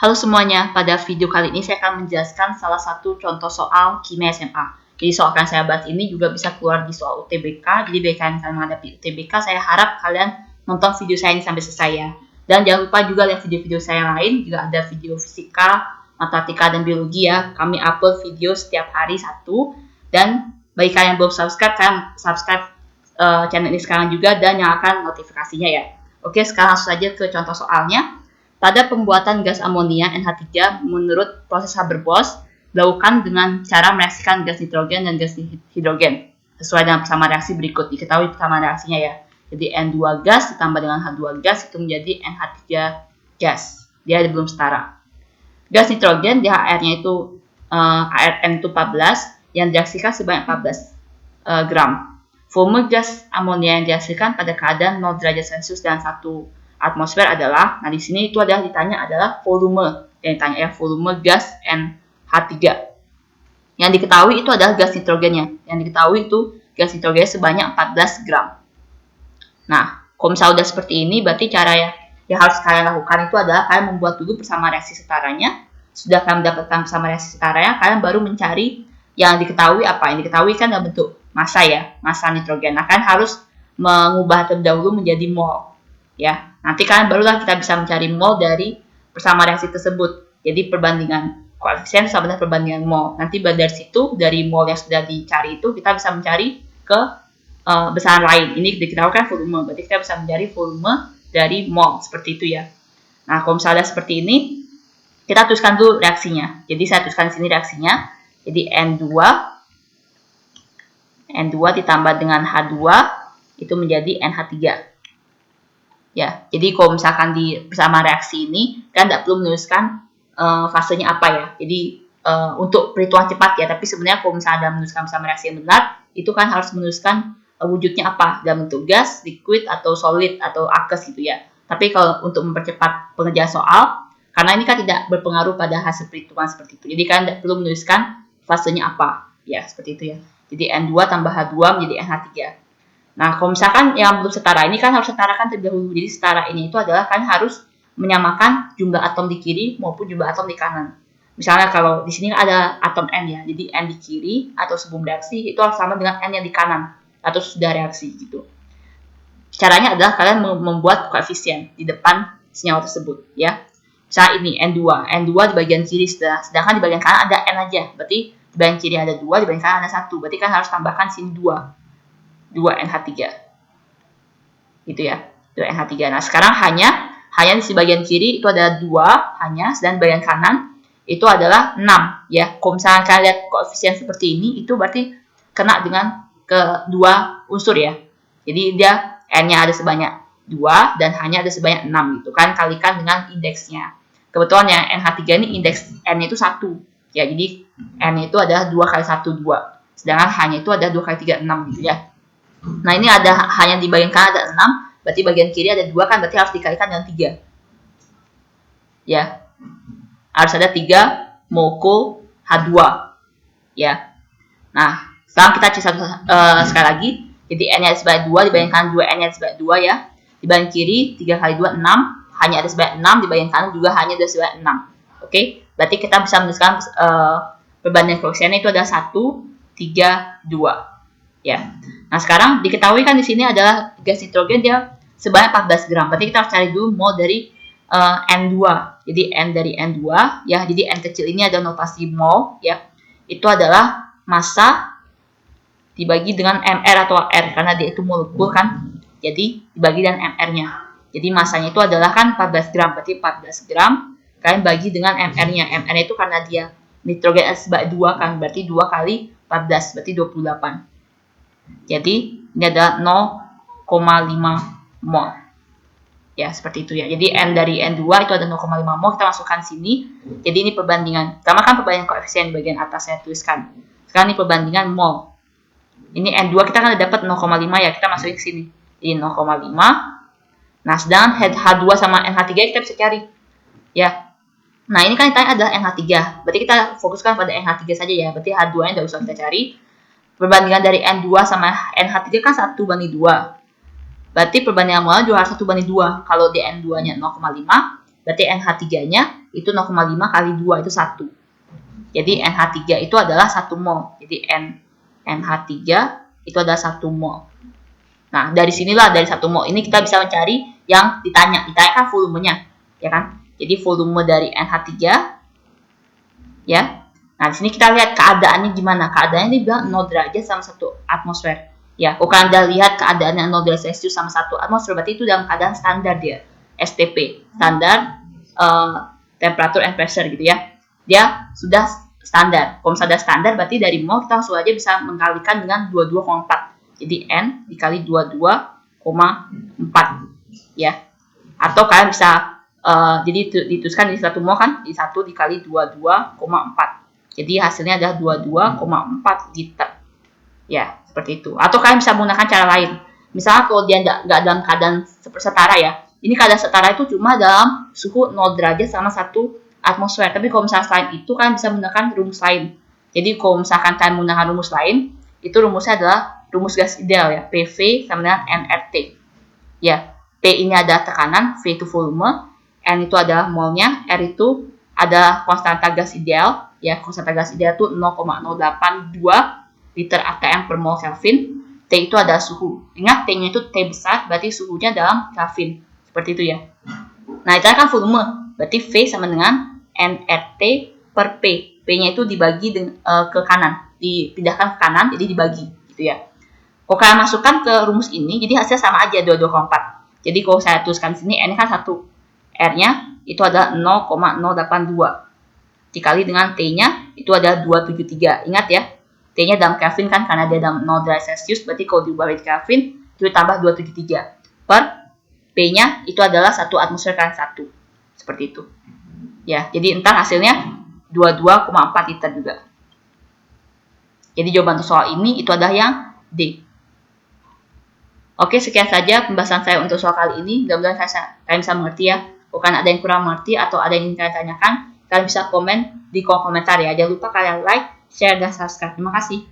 Halo semuanya, pada video kali ini saya akan menjelaskan salah satu contoh soal kimia SMA. Jadi soal yang saya bahas ini juga bisa keluar di soal UTBK, jadi bagi kalian menghadapi UTBK, saya harap kalian nonton video saya ini sampai selesai ya. Dan jangan lupa juga lihat video-video saya yang lain, juga ada video fisika, matematika, dan biologi ya. Kami upload video setiap hari satu, dan bagi kalian yang belum subscribe, kalian subscribe channel ini sekarang juga dan nyalakan notifikasinya ya. Oke, sekarang langsung saja ke contoh soalnya. Pada pembuatan gas amonia NH3 menurut proses Haber-Bosch dilakukan dengan cara mereaksikan gas nitrogen dan gas hidrogen sesuai dengan persamaan reaksi berikut. Diketahui persamaan reaksinya ya. Jadi N2 gas ditambah dengan H2 gas itu menjadi NH3 gas. Dia belum setara. Gas nitrogen DHR-nya itu ARN itu 14 yang direaksikan sebanyak 14 gram. Volume gas amonia yang dihasilkan pada keadaan 0 derajat Celcius dan 1 atmosfer adalah, nah di sini itu adalah ditanya adalah volume, yang ditanya ya volume gas NH3. Yang diketahui itu adalah gas nitrogennya, yang diketahui itu gas nitrogen sebanyak 14 gram. Nah, kalau misalnya udah seperti ini, berarti cara yang harus kalian lakukan itu adalah kalian membuat dulu persamaan reaksi setaranya. Sudah kalian mendapatkan persamaan reaksi setaranya, kalian baru mencari yang diketahui apa? Yang diketahui kan dalam bentuk massa ya, massa nitrogen. Nah, kalian harus mengubah terlebih dahulu menjadi mol. Ya, nanti kalian barulah kita bisa mencari mol dari persamaan reaksi tersebut. Jadi perbandingan koefisien sama dengan perbandingan mol. Nanti dari situ, dari mol yang sudah dicari itu, kita bisa mencari ke besaran lain. Ini diketahui kan volume, berarti kita bisa mencari volume dari mol, seperti itu ya. Nah, kalau misalnya seperti ini, kita tuliskan dulu reaksinya. Jadi saya tuliskan di sini reaksinya. Jadi N2 ditambah dengan H2 itu menjadi NH3. Ya, jadi kalau misalkan di bersama reaksi ini, kan tidak perlu menuliskan fasenya apa ya. Jadi untuk perhitungan cepat ya, tapi sebenarnya kalau misalnya ada menuliskan bersama reaksi yang benar, itu kan harus menuliskan wujudnya apa, dalam bentuk gas, liquid, atau solid, atau aqueous gitu ya. Tapi kalau untuk mempercepat pengerjaan soal, karena ini kan tidak berpengaruh pada hasil perhitungan seperti itu. Jadi kan tidak perlu menuliskan fasenya apa, ya seperti itu ya. Jadi N2 tambah H2 menjadi NH3. Nah, kalau misalkan yang belum setara ini kan harus setarakan terlebih dahulu. Jadi setara ini itu adalah kan harus menyamakan jumlah atom di kiri maupun jumlah atom di kanan. Misalnya kalau di sini ada atom N ya, jadi N di kiri atau sebelum reaksi itu harus sama dengan N yang di kanan atau sudah reaksi gitu. Caranya adalah kalian membuat koefisien di depan senyawa tersebut ya. Misalnya ini N2 di bagian kiri sedangkan di bagian kanan ada N aja. Berarti di bagian kiri ada 2, di bagian kanan ada 1. Berarti kan harus tambahkan sini 2 NH3 gitu ya, 2 NH3. Nah sekarang hanya di bagian kiri itu ada 2 hanya, dan bagian kanan itu adalah 6 ya. Kalau misalnya kalian lihat koefisien seperti ini, itu berarti kena dengan kedua unsur ya. Jadi dia N-nya ada sebanyak 2 dan hanya ada sebanyak 6 gitu kan, kalikan dengan indeksnya. Kebetulan yang NH3 ini indeks N itu 1 ya, jadi N itu adalah 2 kali 1 2, sedangkan hanya itu ada 2 kali 3 6 gitu ya. Nah ini ada hanya di bagian kanan ada 6, berarti bagian kiri ada 2 kan, berarti harus dikalikan dengan 3 ya, harus ada 3 mol H2 ya. Nah sekarang kita cek sekali lagi. Jadi N nya ada sebanyak 2, di bagian kanan 2 N nya ada sebanyak 2 ya. Di bagian kiri 3 kali 2 6, hanya ada sebanyak 6, di bagian kanan juga hanya ada sebanyak 6. Oke, berarti kita bisa menuliskan perbandingan koefisiennya itu ada 1 3 2 ya. Nah sekarang diketahui kan di sini adalah gas nitrogen dia sebanyak 14 gram. Berarti kita harus cari dulu mol dari N2. Jadi N dari N2 ya. Jadi N kecil ini ada notasi mol ya. Itu adalah massa dibagi dengan MR atau R karena dia itu molekul kan. Jadi dibagi dengan MR-nya. Jadi massanya itu adalah kan 14 gram. Berarti 14 gram kalian bagi dengan MR-nya. MR itu karena dia nitrogen sebanyak 2 kan. Berarti 2 kali 14 berarti 28. Jadi ini ada 0,5 mol. Ya, seperti itu ya. Jadi N dari N2 itu ada 0,5 mol, kita masukkan sini. Jadi ini perbandingan. Pertama kan perbandingan koefisien di bagian atas saya tuliskan. Sekarang ini perbandingan mol. Ini N2 kita kan ada dapat 0,5 ya, kita masukin ke sini. Jadi 0,5. Nah, sedangkan H2 sama NH3 kita bisa cari. Ya. Nah, ini kan ditanya adalah NH3. Berarti kita fokuskan pada NH3 saja ya. Berarti H2-nya tidak usah kita cari. Perbandingan dari N2 sama NH3 kan 1 banding 2. Berarti perbandingan molnya juga harus 1 banding 2. Kalau di N2-nya 0,5, berarti NH3-nya itu 0,5 kali 2 itu 1. Jadi NH3 itu adalah 1 mol. Jadi NH3 itu adalah 1 mol. Nah, dari sinilah dari 1 mol ini kita bisa mencari yang ditanya kan volumenya, ya kan? Jadi volume dari NH3 ya. Nah, di sini kita lihat keadaannya gimana. Keadaannya ini bilang 0 derajat sama 1 atmosfer. Ya, kalau Anda lihat keadaannya 0 derajat Celcius sama 1 atmosfer, berarti itu dalam keadaan standar dia. STP, standar temperature and pressure gitu ya. Dia sudah standar. Kalau misalnya standar, berarti dari mol kita langsung aja bisa mengkalikan dengan 22,4. Jadi N dikali 22,4 ya. Atau kalian bisa jadi dituliskan di 1 mol kan, di 1 dikali 22,4. Jadi hasilnya adalah 22,4 liter. Ya, seperti itu. Atau kalian bisa menggunakan cara lain. Misalnya kalau dia nggak dalam keadaan setara ya. Ini keadaan setara itu cuma dalam suhu 0 derajat sama 1 atmosfer. Tapi kalau misalnya selain itu kalian bisa menggunakan rumus lain. Jadi kalau misalkan kalian menggunakan rumus lain, itu rumusnya adalah rumus gas ideal ya. PV sama dengan nRT. Ya, P ini adalah tekanan, V itu volume, N itu adalah molnya, R itu ada konstanta gas ideal. Ya, konstanta gas ideal itu 0,082 liter atm per mol Kelvin. T itu adalah suhu. Ingat T-nya itu T besar, berarti suhunya dalam Kelvin. Seperti itu ya. Nah, itu kan volume. Berarti V sama dengan nRT per P. P-nya itu dibagi ke kanan. Dipindahkan ke kanan, jadi dibagi. Gitu ya. Kalau kalian masukkan ke rumus ini, jadi hasilnya sama aja 22,4. Jadi kalau saya tuliskan di sini, N kan 1. R-nya itu adalah 0,082. Dikali dengan T-nya itu adalah 273. Ingat ya, T-nya dalam Kelvin kan, karena dia dalam 0 derajat Celcius, berarti kalau diubah di Kelvin itu ditambah 273. Per P-nya itu adalah 1 atmosfer kali 1. Seperti itu. Ya, jadi entar hasilnya 22,4 liter juga. Jadi jawaban untuk soal ini itu adalah yang D. Oke, sekian saja pembahasan saya untuk soal kali ini. Mudah-mudahan kalian bisa mengerti ya. Bukan ada yang kurang mengerti atau ada yang ingin kalian tanyakan, kalian bisa komen di kolom komentar ya. Jangan lupa kalian like, share, dan subscribe. Terima kasih.